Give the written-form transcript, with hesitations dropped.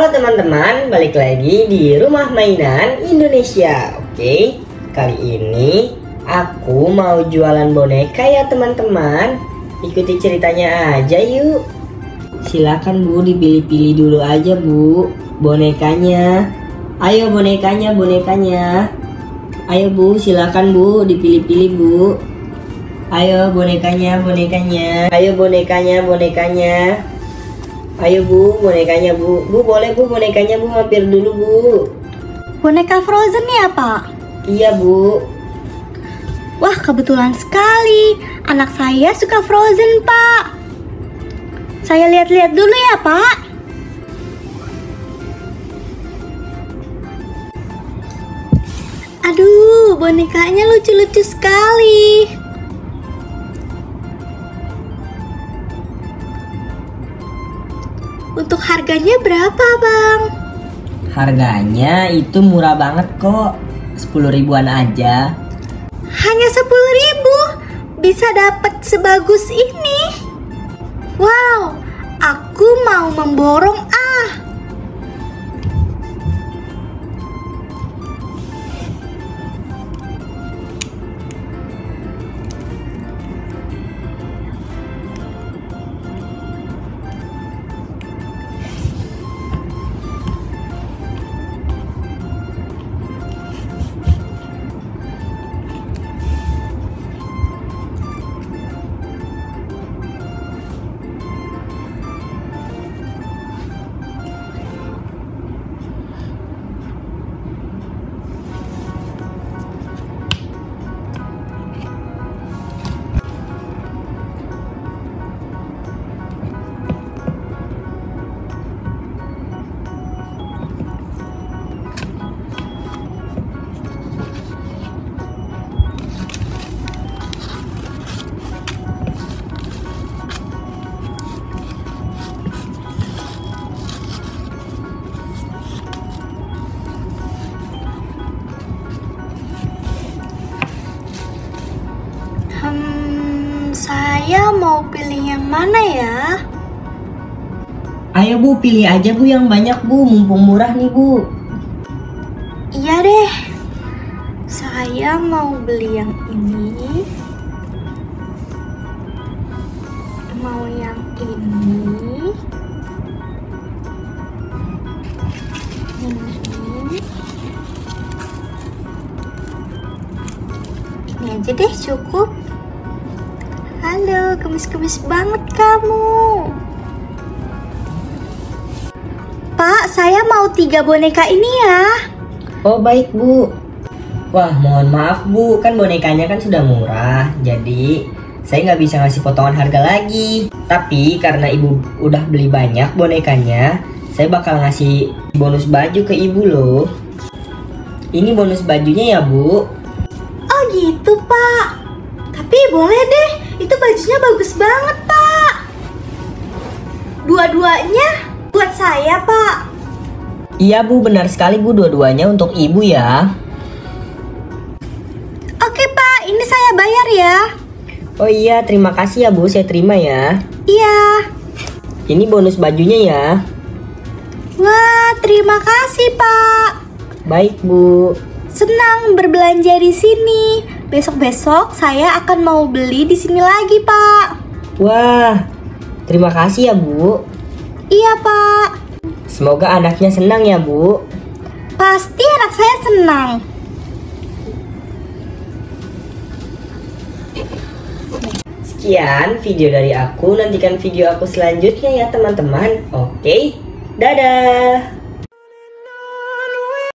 Halo teman-teman, balik lagi di Rumah Mainan Indonesia. Oke, kali ini aku mau jualan boneka ya teman-teman. Ikuti ceritanya aja yuk. Silakan Bu, dipilih-pilih dulu aja Bu bonekanya. Ayo bonekanya. Ayo Bu, silakan Bu, dipilih-pilih Bu. Ayo bonekanya. Ayo bonekanya. Ayo Bu, bonekanya Bu. Bu boleh Bu, bonekanya Bu, mampir dulu Bu. Boneka Frozen ya Pak? Iya Bu. Wah kebetulan sekali, anak saya suka Frozen Pak. Saya lihat-lihat dulu ya Pak. Aduh, bonekanya lucu-lucu sekali. Untuk harganya berapa Bang? Harganya itu murah banget kok, 10 ribuan aja. Hanya 10.000 bisa dapat sebagus ini. Wow, aku mau memborong ah. Saya mau pilih yang mana ya? Ayo Bu, pilih aja Bu yang banyak Bu, mumpung murah nih Bu. Iya deh. Saya mau beli yang ini. Mau yang ini. Ini aja deh cukup. Halo, gemes-gemes banget kamu. Pak, saya mau 3 boneka ini ya. Oh baik Bu. Wah mohon maaf Bu, kan bonekanya kan sudah murah, jadi saya nggak bisa ngasih potongan harga lagi. Tapi karena Ibu udah beli banyak bonekanya, saya bakal ngasih bonus baju ke Ibu loh. Ini bonus bajunya ya Bu. Oh gitu Pak. Tapi boleh deh, itu bajunya bagus banget Pak. Dua-duanya buat saya Pak. Iya Bu, benar sekali Bu, dua-duanya untuk Ibu ya. Oke Pak, ini saya bayar ya. Oh iya, terima kasih ya Bu, saya terima ya. Iya. Ini bonus bajunya ya. Wah, terima kasih Pak. Baik Bu. Senang berbelanja di sini. Besok-besok saya akan mau beli di sini lagi, Pak. Wah, terima kasih ya Bu. Iya, Pak. Semoga anaknya senang ya Bu. Pasti anak saya senang. Sekian video dari aku, nantikan video aku selanjutnya ya teman-teman. Oke, dadah.